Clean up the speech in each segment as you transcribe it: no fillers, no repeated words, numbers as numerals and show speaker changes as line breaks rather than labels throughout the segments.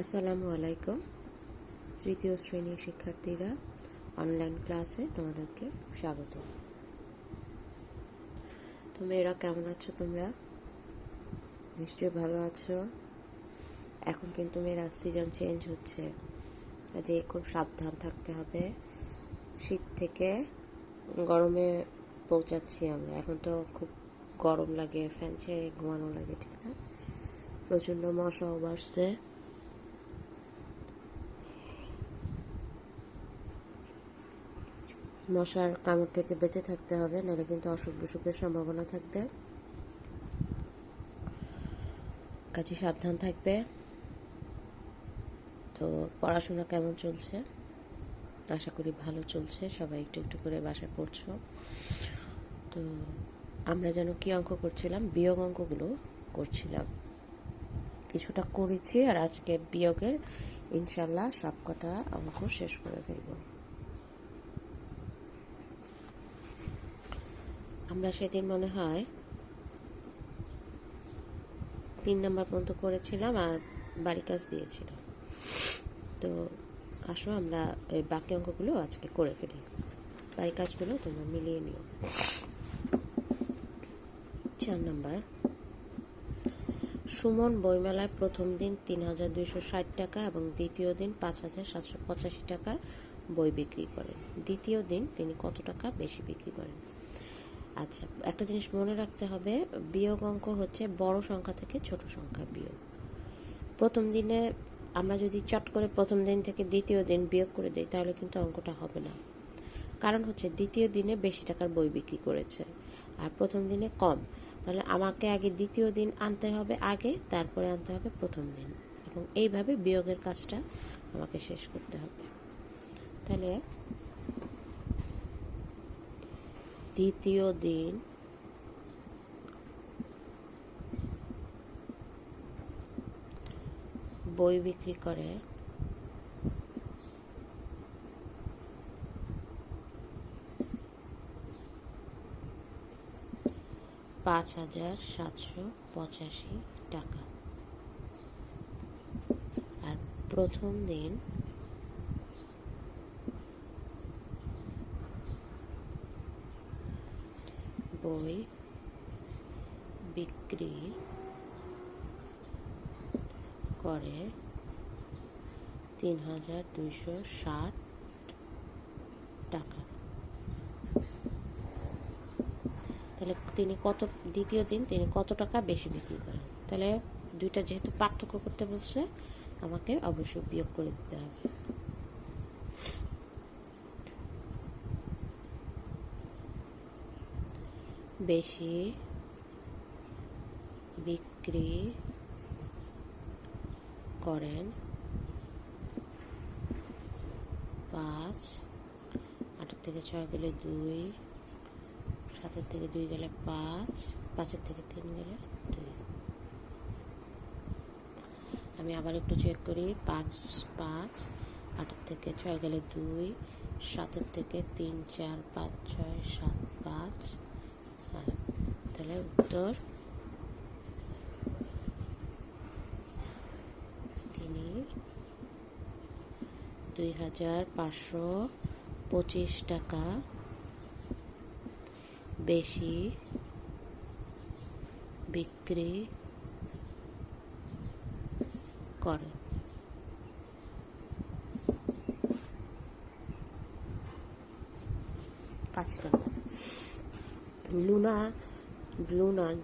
আসসালামু আলাইকুম। তৃতীয় শ্রেণীর শিক্ষার্থীরা অনলাইন ক্লাসে তোমাদেরকে স্বাগত। তোমরা কেমন আছো? তোমরা নিশ্চয়ই ভালো আছো। এখন কিন্তু মেয়েরা সিজন চেঞ্জ হচ্ছে, কাজে খুব সাবধান থাকতে হবে। শীত থেকে গরমে পৌঁছাচ্ছি আমরা। এখন তো খুব গরম লাগে, ফ্যান ছেড়ে ঘুমানো লাগে, ঠিক না? প্রচণ্ড মশাও বাড়ছে। মশার কামড় থেকে বেঁচে থাকতে হবে, নাহলে কিন্তু অসুখ বিসুখের সম্ভাবনা থাকবে। কাজে সাবধান থাকবে। তো পড়াশোনা কেমন চলছে? আশা করি ভালো চলছে। সবাই একটু একটু করে বাসায় পড়ছো। তো আমরা যেন কি অঙ্ক করছিলাম? বিয়োগ অঙ্কগুলো করছিলাম। কিছুটা করেছি, আর আজকে বিয়োগের ইনশাল্লাহ সবকটা অঙ্ক শেষ করে ফেলব। আমরা সেদিন মনে হয় 3 নম্বর পর্যন্ত করেছিলাম আর বাড়ি কাজ দিয়েছিলাম। তো আসো আমরা ওই বাকি অঙ্কগুলো আজকে করে ফেলি। বাড়ি কাজগুলো তোমরা মিলিয়ে নিও। 4 নম্বর, সুমন বইমেলায় প্রথম দিন ৩,২৬০ টাকা এবং দ্বিতীয় দিন ৫,৭৮৫ টাকার বই বিক্রি করেন। দ্বিতীয় দিন তিনি কত টাকা বেশি বিক্রি করেন? আচ্ছা, একটা জিনিস মনে রাখতে হবে, বিয়োগ অঙ্ক হচ্ছে বড় সংখ্যা থেকে ছোট সংখ্যা বিয়োগ। প্রথম দিনে আমরা যদি চট করে প্রথম দিন থেকে দ্বিতীয় দিন বিয়োগ করে দিই, তাহলে কিন্তু অঙ্কটা হবে না। কারণ হচ্ছে দ্বিতীয় দিনে বেশি টাকার বই বিক্রি করেছে আর প্রথম দিনে কম। তাহলে আমাকে আগে দ্বিতীয় দিন আনতে হবে আগে, তারপরে আনতে হবে প্রথম দিন, এবং এইভাবে বিয়োগের কাজটা আমাকে শেষ করতে হবে। তাহলে দ্বিতীয় দিন বই বিক্রি করে ৫,৭৮৫ টাকা, আর প্রথম দিন বই বিক্রি করে ৩,২৬০ টাকা। তাহলে তিনি দ্বিতীয় দিন তিনি কত টাকা বেশি বিক্রি করেন? তাহলে দুইটা যেহেতু পার্থক্য করতে বলছে, আমাকে অবশ্যই বিয়োগ করে দিতে হবে। বেশি বিক্রি করেন ৫, ৮ থেকে ৬ গেলে ২, ৭ থেকে ২ গেলে ৫, ৫ থেকে ৩ গেলে ২। আমি আবার একটু চেক করি। ৫, ৮ থেকে ৬ গেলে ২, ৭ থেকে ৩, ৪, ৫, ৬, ৭, ৫। তাহলে উত্তর তিনি ২,৫২৫ টাকা বেশি বিক্রি করে। ৫ নম্বর, লুনার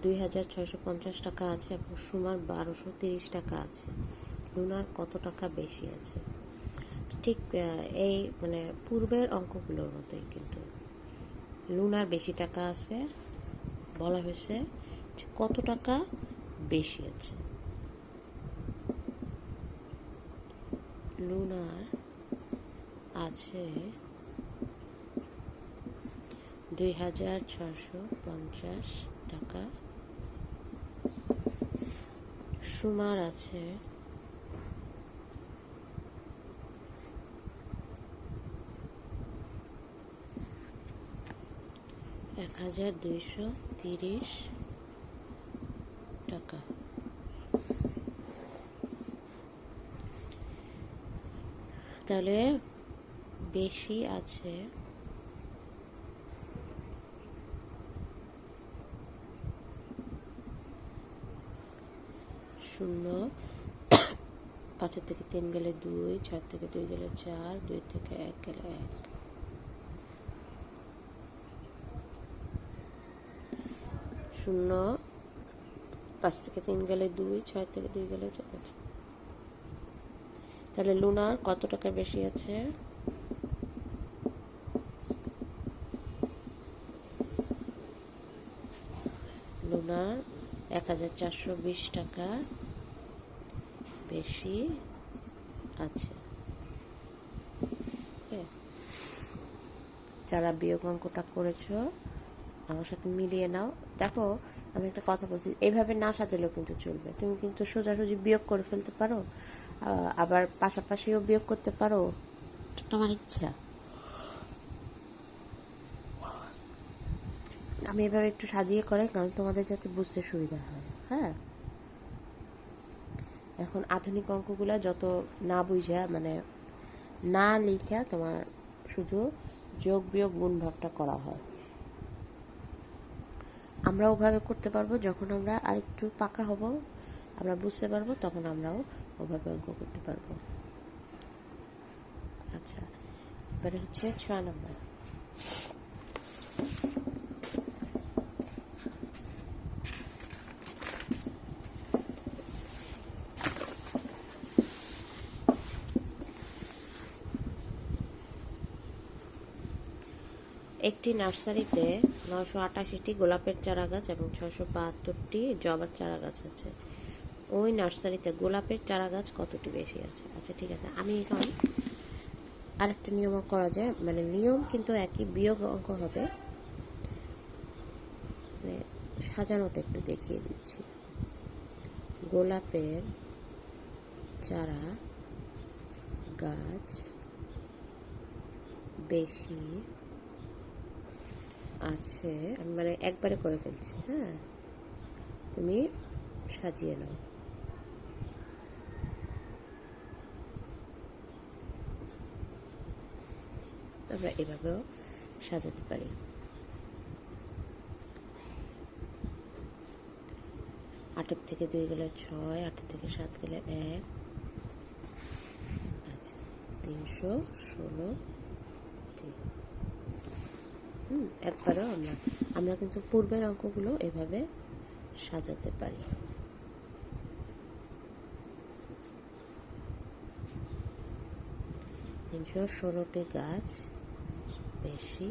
২,৬৫০ টাকা আছে এবং সুমার ১,২৩০ টাকা আছে। লুনার কত টাকা বেশি আছে? ঠিক এই পূর্বের অঙ্কগুলোর মতোই, কিন্তু লুনার বেশি টাকা আছে, বলা হয়েছে কত টাকা বেশি আছে। লুনার আছে ২,৬৫০ টাকা, সুমার আছে ১,২৩০ টাকা। তাহলে বেশি আছে শূন্য, 5 থেকে 3 গেলে 2, 6 থেকে 2 গেলে 4, 2 থেকে 1 গেলে 1। শূন্য, 5 থেকে 3 গেলে 2, 6 থেকে 2 গেলে 4। তাহলে লুনার কত টাকা বেশি আছে? লুনার 1420 টাকা বেশি আছে। যারা বিয়োগ অঙ্কটা করেছো আমার সাথে মিলিয়ে নাও। দেখো আমি একটা কথা বলছি, এইভাবে না সাজালেও কিন্তু চলবে। তুমি কিন্তু সোজাসুজি বিয়োগ করে ফেলতে পারো, আবার পাশাপাশিও বিয়োগ করতে পারো, তোমার ইচ্ছা। আমি এভাবে একটু সাজিয়ে করাই কারণ তোমাদের যাতে বুঝতে সুবিধা হয়। হ্যাঁ, এখন আধুনিক অঙ্কগুলো যত না বুঝা মানে না লিখা তোমার শুধু যোগ বিয়োগ গুণ ভাগটা করা হয়। আমরা ওভাবে করতে পারবো যখন আমরা আরেকটু পাকা হব, আমরা বুঝতে পারবো, তখন আমরাও ওভাবে অঙ্ক করতে পারবো। আচ্ছা, এবারে হচ্ছে 6 নম্বর। একটি নার্সারিতে 988টি গোলাপের চারা গাছ এবং 672টি জবার চারা গাছ আছে। ওই নার্সারিতে গোলাপের চারা গাছ কতটি বেশি আছে? আচ্ছা ঠিক আছে, আমি এখন আরেকটা নিয়ম করা যায়, মানে নিয়ম কিন্তু একই, বিয়োগ অঙ্ক হবে, মানে সাজানোটা একটু দেখিয়ে দিচ্ছি। গোলাপের চারা গাছ বেশি আছে, আমি মানে একবারে করে ফেলছি। হ্যাঁ, তুমি সাজিয়ে নাও। আমরা এভাবেও সাজাতে পারি। 8 থেকে 2 গেলে 6, 8 থেকে 7 গেলে 1। আচ্ছা, 316। একবারেও আমরা কিন্তু পূর্বের অঙ্কগুলো এভাবে সাজাতে পারি। তিনশো 16টি গাছ বেশি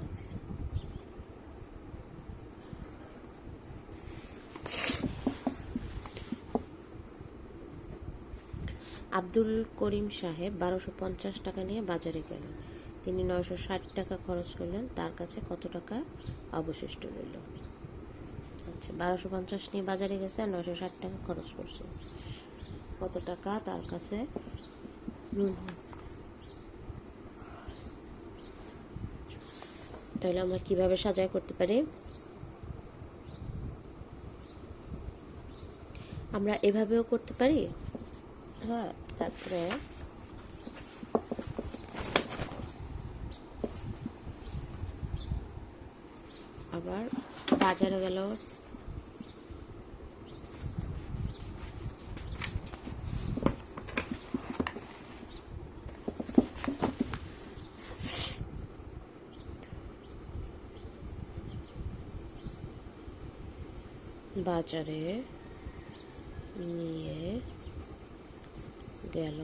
আছে। আব্দুল করিম সাহেব 1250 টাকা নিয়ে বাজারে গেলেন। তিনি 960 টাকা খরচ করলেন, তার কাছে কত টাকা অবশিষ্ট রইল? আচ্ছা, 1250 নিয়ে বাজারে গেছে আর 960 টাকা খরচ করছে, কত টাকা তার কাছে? তাহলে আমরা কিভাবে সাজায় করতে পারি? আমরা এভাবেও করতে পারি। হ্যাঁ, তারপরে আবার বাজারে গেল, বাজারে নিয়ে গেল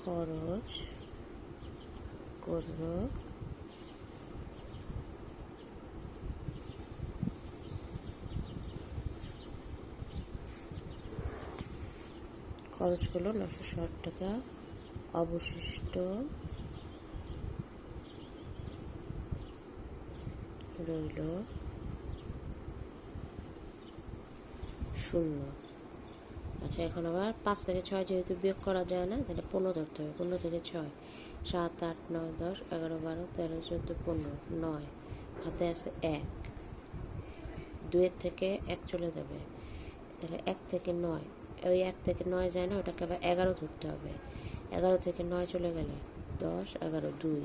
খরচ করল খরচ করলো 960 টাকা, অবশিষ্ট রইল শূন্য। আচ্ছা, এখন আবার 5 থেকে 6 যেহেতু বিয়োগ করা যায় না, তাহলে 15 ধরতে হবে। 15 থেকে 6, 7, 8, 9, 10, 11, 12, 13, 14, 15, 9, হাতে আছে 1, 2 থেকে 1 চলে যাবে, তাহলে 1 থেকে 9, ওই 1 থেকে 9 যায় না, ওটাকে আবার 11 ধরতে হবে। 11 থেকে 9 চলে গেলে 10, 11, 2,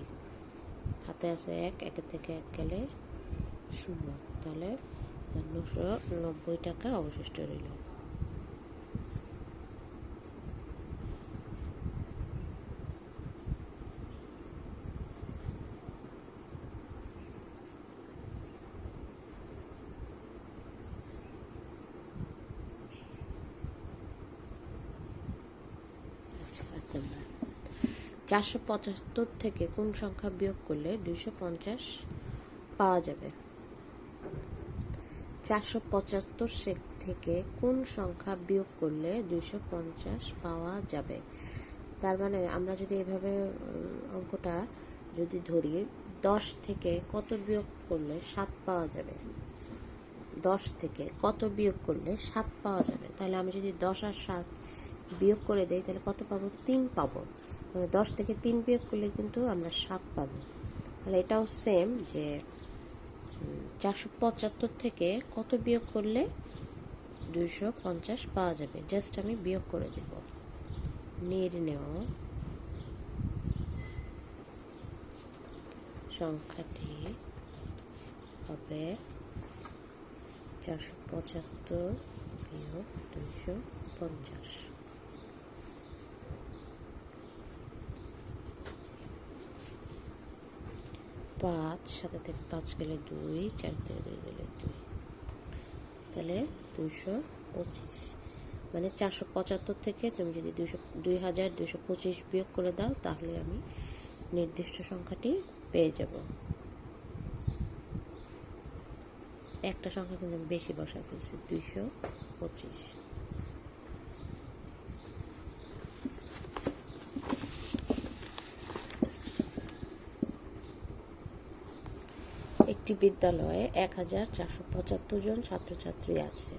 হাতে আছে 1, 1 থেকে 1 গেলে 0, তাহলে 990 টাকা অবশিষ্ট রইল। নাম্বার 475 থেকে কোন সংখ্যা বিয়োগ করলে 250 পাওয়া যাবে? 475 থেকে কোন সংখ্যা বিয়োগ করলে 250 পাওয়া যাবে? তার মানে আমরা যদি এভাবে অঙ্কটা যদি ধরি, 10 থেকে কত বিয়োগ করলে 7 পাওয়া যাবে? 10 থেকে কত বিয়োগ করলে 7 পাওয়া যাবে? তাহলে আমি যদি 10 আর 7 বিয়োগ করে দেই তাহলে কত পাবো? 3 পাবো। 10 থেকে 3 বিয়োগ করলে কিন্তু আমরা 7 পাবো। তাহলে এটাও সেম, যে 475 থেকে কত বিয়োগ করলে 250 পাওয়া যাবে। জাস্ট আমি বিয়োগ করে দেব। নির্ণেয় সংখ্যাটি হবে 475 বিয়োগ 250। পাঁচ, 7 থেকে 5 গেলে 2, 4 থেকে 2 গেলে 2, তাহলে 225। মানে 475 থেকে তুমি যদি 2225 বিয়োগ করে দাও তাহলে আমি নির্দিষ্ট সংখ্যাটি পেয়ে যাব। একটা সংখ্যা কিন্তু আমি বেশি বসা ফেলছি, 225। একটি বিদ্যালয়ে 1475 জন ছাত্রছাত্রী আছে।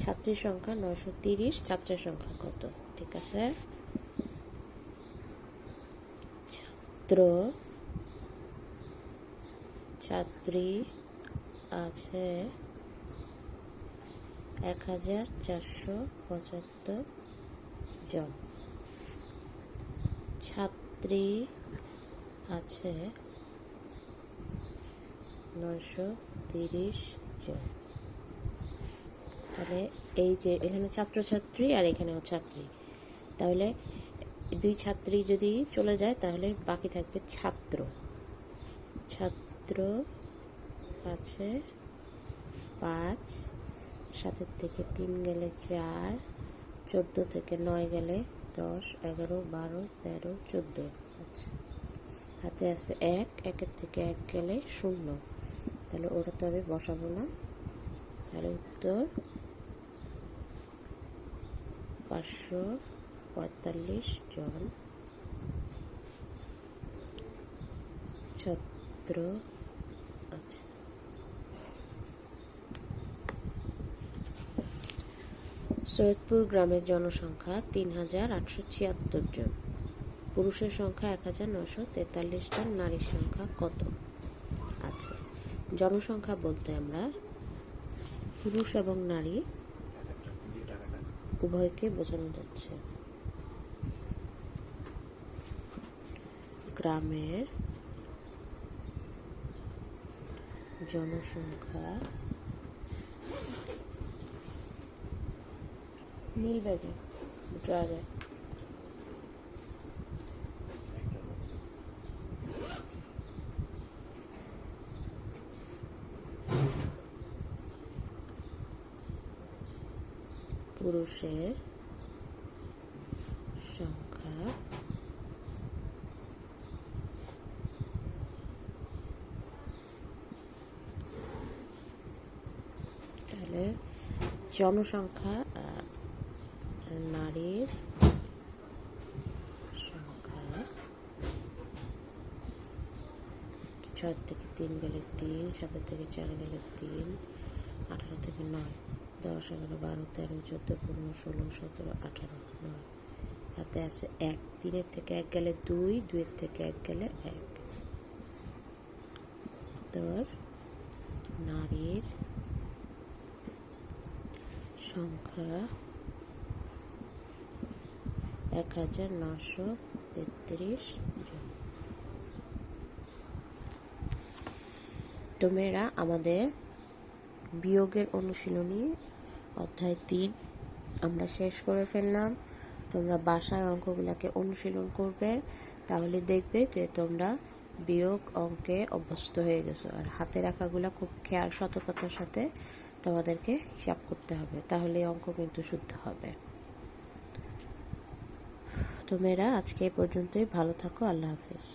ছাত্রীর সংখ্যা 930, ছাত্রের সংখ্যা কত? ঠিক আছে, ছাত্রী আছে 1475 জন, ছাত্রী আছে 930 জন। তাহলে এই যে এখানে ছাত্রছাত্রী আর এখানেও ছাত্রী, তাহলে 2 ছাত্রী যদি চলে যায় তাহলে বাকি থাকবে ছাত্র। ছাত্র আছে 5, 7 থেকে 3 গেলে 4, 14 থেকে 9 গেলে 10, 11, 12, 13, 14। আচ্ছা, হাতে আছে 1, 1 থেকে 1 গেলে 0, তাহলে ওটা তো আমি বসাবো না। তাহলে উত্তর 545 জন ছাত্র আছে। সৈয়দপুর গ্রামের জনসংখ্যা 3876 জন, পুরুষের সংখ্যা 1943 জন, নারীর সংখ্যা কত? আচ্ছা, জনসংখ্যা বলতে আমরা পুরুষ এবং নারী উভয়কে বোঝানো যাচ্ছে। গ্রামের জনসংখ্যা নীল ব্যাগে যাওয়া যায়। পুরুষের সংখ্যা তাহলে জনসংখ্যা নারীর সংখ্যা 6 থেকে 3 গেলে 3, 7 থেকে 4 গেলে 3, 18 থেকে 9, 10, 11, 12, 13, 14, 15, 16, 17, 18, 9, হাতে আছে 1, 3 থেকে 1 গেলে 2, 2 থেকে 1 গেলে 1। তোর নারীর সংখ্যা 1933 জন। তোমরা আমাদের বিয়োগের অনুশীলনী অধ্যায় 3 আমরা শেষ করে ফেললাম। তোমরা বাসায় অঙ্কগুলোকে অনুশীলন করবে, তাহলে দেখবে যে তোমরা বিয়োগ অঙ্কে অভ্যস্ত হয়ে গেছো। আর হাতে রাখাগুলো খুব খেয়াল সতর্কতার সাথে তোমাদেরকে হিসাব করতে হবে, তাহলে অঙ্ক কিন্তু শুদ্ধ হবে। তোমরা আজকে এই পর্যন্তই, ভালো থাকো, আল্লাহ হাফেজ।